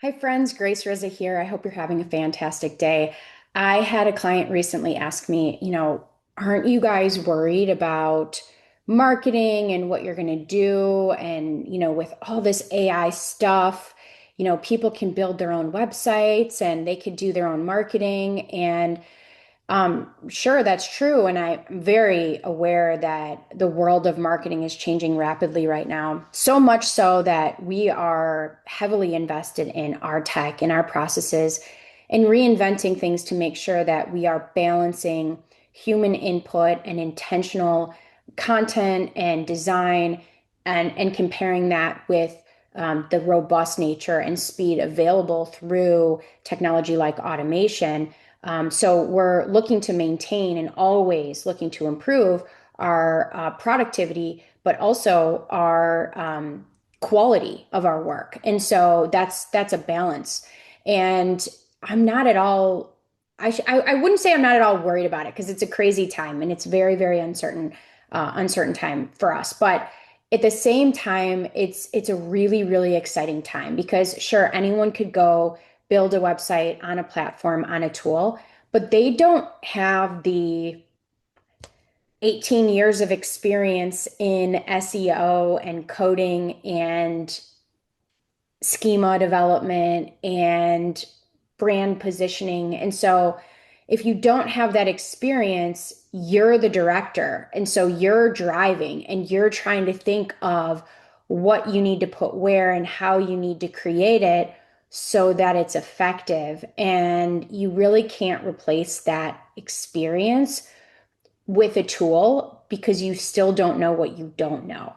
Hi, friends. Grace Rosa here. I hope you're having a fantastic day. I had a client recently ask me, aren't you guys worried about marketing and what you're going to do? And, with all this AI stuff, people can build their own websites and they could do their own marketing. And sure, that's true. And I'm very aware that the world of marketing is changing rapidly right now. So much so that we are heavily invested in our tech and our processes and reinventing things to make sure that we are balancing human input and intentional content and design and comparing that with the robust nature and speed available through technology like automation. So we're looking to maintain and always looking to improve our productivity, but also our quality of our work. And so that's a balance. And I'm not at all. I wouldn't say I'm not at all worried about it because it's a crazy time and it's very, very uncertain time for us. But at the same time, it's a really, really exciting time because sure, anyone could go build a website on a platform, on a tool, but they don't have the 18 years of experience in SEO and coding and schema development and brand positioning. And so if you don't have that experience, you're the director. And so you're driving and you're trying to think of what you need to put where and how you need to create it so that it's effective. And you really can't replace that experience with a tool because you still don't know what you don't know.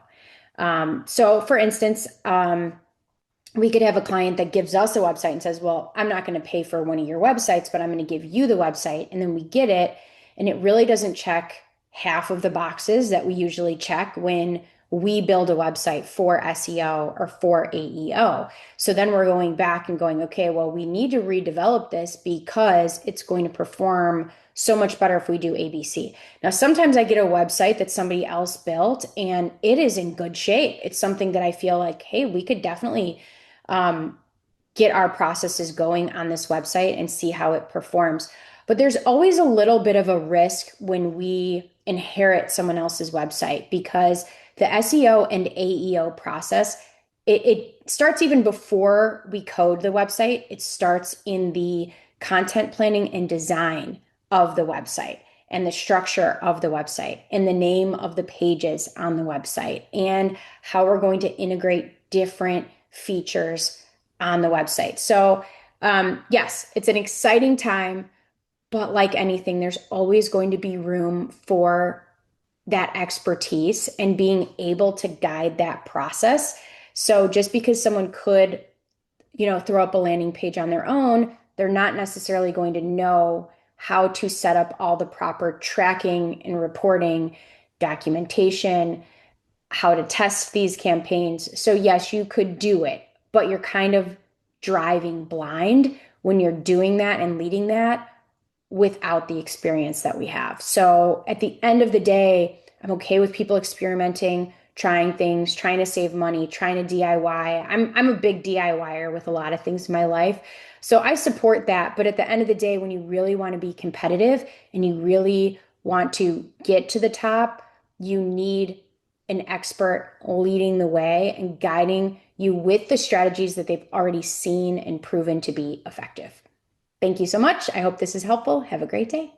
So, for instance, we could have a client that gives us a website and says, well, I'm not going to pay for one of your websites, but I'm going to give you the website. And then we get it. And it really doesn't check half of the boxes that we usually check when we build a website for SEO or for AEO. So then we're going back and going, okay, well, we need to redevelop this because it's going to perform so much better if we do ABC. Now, sometimes I get a website that somebody else built and it is in good shape. It's something that I feel like, hey, we could definitely um, get our processes going on this website and see how it performs. But there's always a little bit of a risk when we inherit someone else's website because the SEO and AEO process, it starts even before we code the website. It starts in the content planning and design of the website and the structure of the website and the name of the pages on the website and how we're going to integrate different features on the website. So, yes, it's an exciting time, but like anything, there's always going to be room for that expertise and being able to guide that process. So, just because someone could, throw up a landing page on their own, they're not necessarily going to know how to set up all the proper tracking and reporting, documentation, how to test these campaigns. So, yes, you could do it, but you're kind of driving blind when you're doing that and leading that without the experience that we have. So, at the end of the day, I'm okay with people experimenting, trying things, trying to save money, trying to DIY. I'm a big DIYer with a lot of things in my life. So I support that, but at the end of the day when you really want to be competitive and you really want to get to the top, you need an expert leading the way and guiding you with the strategies that they've already seen and proven to be effective. Thank you so much. I hope this is helpful. Have a great day.